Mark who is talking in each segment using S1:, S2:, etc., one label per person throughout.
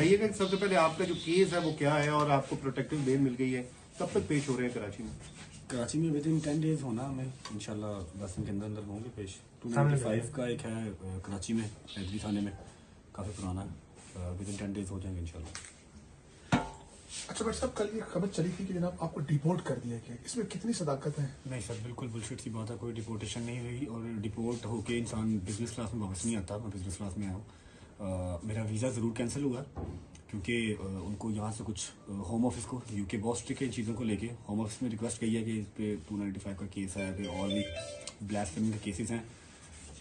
S1: بتائیے کہ سب سے پہلے آپ کا جو کیس ہے وہ کیا ہے اور آپ کو پروٹیکٹیو بیل مل گئی ہے، کب تک پیش ہو رہے ہیں کراچی میں؟
S2: کراچی میں ود ان 10 days ہونا ہمیں انشاءاللہ 10 دن کے اندر ہوں گے پیش. 295 کا ایک ہے کراچی میں حیدری تھانے میں، کافی پرانا ہے، ود ان 10 days ہو جائیں گے انشاءاللہ.
S3: اچھا بٹ صاحب کل یہ خبر چلی تھی کہ جناب آپ کو ڈیپورٹ کر دیا گیا، اس میں کتنی صداقت ہے؟
S2: نہیں سر، بالکل بلشٹ سی بات ہے، کوئی ڈیپورٹیشن نہیں ہوئی اور ڈیپورٹ ہو کے انسان بزنس کلاس میں واپس نہیں آتا. میں بزنس کلاس میں آیا ہوں. میرا ویزا ضرور کینسل ہوا کیونکہ ان کو یہاں سے کچھ ہوم آفس کو یو کے بہت اسٹرکٹ ہے ان چیزوں کو لے کے. ہوم آفس میں ریکویسٹ کی ہے کہ اس پہ 295 کا کیس ہے، پہ اور بھی بلیسفیمی کے کیسز ہیں،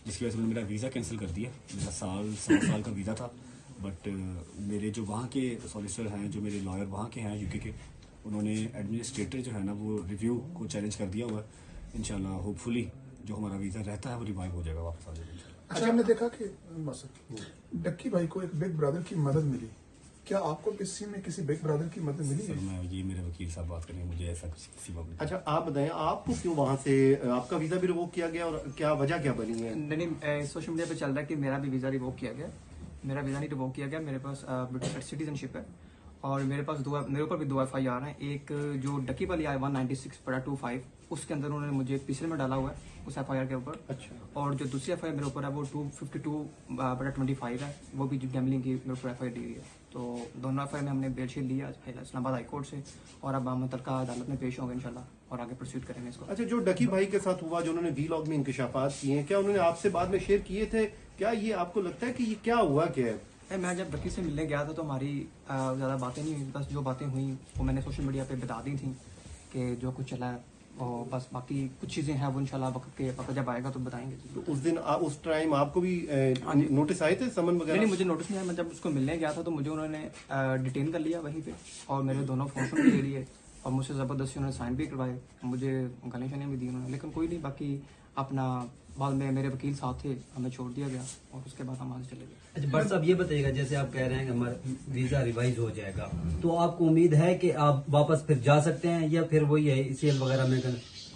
S2: جس کی وجہ سے انہوں نے میرا ویزا کینسل کر دیا. میرا 7 سال کا ویزا تھا، بٹ میرے جو وہاں کے سالیسیٹر ہیں، جو میرے لائر وہاں کے ہیں یو کے، انہوں نے ایڈمنسٹریٹر جو ہے نا وہ ریویو کو چیلنج کر دیا ہوا ہے. انشاءاللہ ہوپ فلی جو ہمارا ویزا رہتا ہے وہ ریوائیو ہو جائے گا، واپس آ جائے گا.
S3: اچھا ہم نے دیکھا کہ ڈکی بھائی کو ایک بگ برادر کی مدد ملی، کیا آپ کو کسی میں کسی بگ برادر کی مدد ملی ہے؟
S2: میں یہ میرے وکیل صاحب بات کریں گے، مجھے ایسا کسی بات نہیں.
S1: اچھا آپ بتائیں، آپ کو کیوں وہاں سے آپ کا ویزا بھی ریووک کیا گیا اور کیا وجہ کیا بنی ہے؟
S4: نہیں، سوشل میڈیا پہ چل رہا ہے کہ میرا بھی ویزا ریووک کیا گیا. میرا ویزا نہیں ریووک کیا گیا، میرے پاس برٹش سٹیزن شپ ہے اور میرے پاس میرے اوپر بھی 2 FIR ہیں. ایک جو ڈکی والی آئی 196/25 اس کے اندر انہوں نے مجھے PCL میں ڈالا ہوا ہے اس FIR کے اوپر.
S1: اچھا.
S4: اور جو دوسری FIR میرے اوپر ہے وہ 252/25 ہے، وہ بھی جو گیملنگ کی میرے اوپر FIR دی ہوئی ہے. تو دونوں FIR میں ہم نے بیل شیل لیا اسلام آباد ہائی کورٹ سے اور اب ہم متعلقہ عدالت میں پیش ہوں گے انشاءاللہ اور آگے پرسیوٹ کریں گے اس کو.
S1: اچھا، جو ڈکی بھائی کے ساتھ ہوا، جو انہوں نے وی لاگ میں انکشافات کیے ہیں، کیا انہوں نے آپ سے بعد میں شیئر کیے تھے؟ کیا یہ آپ کو لگتا ہے کہ یہ کیا ہوا کیا ہے؟
S4: میں جب ڈکی سے ملنے گیا تھا تو ہماری زیادہ باتیں نہیں ہوئی، بس جو باتیں ہوئیں وہ میں نے سوشل میڈیا پہ بتا دی تھیں کہ جو کچھ چلا ہے، اور بس باقی کچھ چیزیں ہیں وہ انشاءاللہ وقت جب آئے گا تو بتائیں گے.
S1: تو اس دن اس ٹائم آپ کو بھی نوٹس آئے تھے، سمن وغیرہ؟
S4: نہیں، مجھے نوٹس نہیں آیا. میں جب اس کو ملنے گیا تھا تو مجھے انہوں نے ڈیٹین کر لیا وہیں پہ اور میرے دونوں فون بھی لے لیے اور مجھ سے زبردستی انہوں نے سائن بھی کروائے، مجھے گالیاں شالیاں بھی دی انہوں نے. لیکن کوئی نہیں، باقی اپنا بعد میں میرے وکیل صاحب تھے، ہمیں چھوڑ دیا گیا اور اس کے بعد ہم وہاں سے چلے گئے.
S5: اچھا بٹ صاحب یہ بتائیے گا، جیسے آپ کہہ رہے ہیں کہ ہمارا ویزا ریوائز ہو جائے گا، تو آپ کو امید ہے کہ آپ واپس پھر جا سکتے ہیں یا پھر وہی ہے ECL وغیرہ میں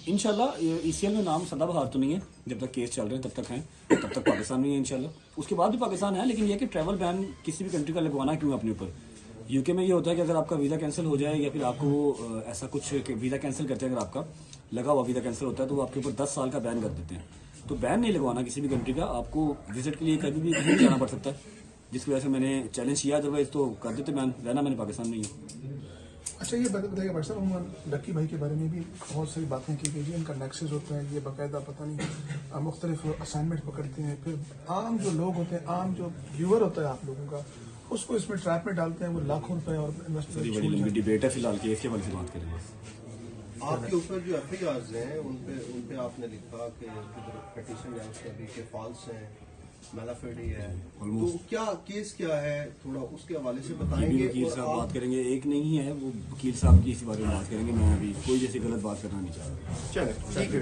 S2: انشاءاللہ ECL میں نام سدا بہار تو نہیں ہے، جب تک کیس چل رہے ہیں تب تک ہیں، تب تک پاکستان میں ہے انشاءاللہ. اس کے بعد بھی پاکستان ہے، لیکن یہ کہ ٹریول بین کسی بھی کنٹری کا لگوانا کیوں اپنے اوپر. UK میں یہ ہوتا ہے کہ اگر آپ کا ویزا کینسل ہو جائے یا پھر آپ کو ایسا کچھ کہ ویزا کینسل کرتے ہیں، اگر آپ کا لگا ہوا ویزا کینسل ہوتا ہے تو وہ آپ کے اوپر 10 سال کا بین کر دیتے ہیں. تو بین نہیں لگوانا کسی بھی کنٹری کا، آپ کو وزٹ کے لیے کبھی بھی کہیں جانا پڑ سکتا ہے، جس کی وجہ سے میں نے چیلنج کیا. ادروائز تو کر دیتے بین، رہنا میں نے پاکستان میں ہی.
S3: اچھا یہ بتائیے بٹ صاحب، ڈکی بھائی کے بارے میں بھی بہت ساری باتیں کی گئی ہیں، ان کا نیکسس ہوتا ہے، یہ باقاعدہ پتہ نہیں مختلف اسائنمنٹ پکڑتے ہیں، پھر عام جو لوگ ہوتے ہیں، عام جو ویور ہوتا ہے آپ لوگوں کا، اس کو اس میں ٹریپ میں ڈالتے ہیں، وہ لاکھوں روپے اور
S2: بڑی لمبی ڈیبیٹ ہے، فی الحال کیس کے بارے سے بات کریں گے.
S1: آپ کے اوپر جو FIRs ہیں ان پہ آپ نے لکھا کہ پیٹیشن ہے اس کا بھی کہ فالس ہے، میلافیڈی ہے، تو کیا کیس کیا ہے، تھوڑا اس کے حوالے سے بتائیں گے.
S2: وکیل صاحب بات کریں گے، ایک نہیں ہے وہ وکیل صاحب کی اسی بارے میں بات کریں گے. میں ابھی کوئی جیسی غلط بات کرنا نہیں چاہ رہا.
S1: چلیں ٹھیک ہے.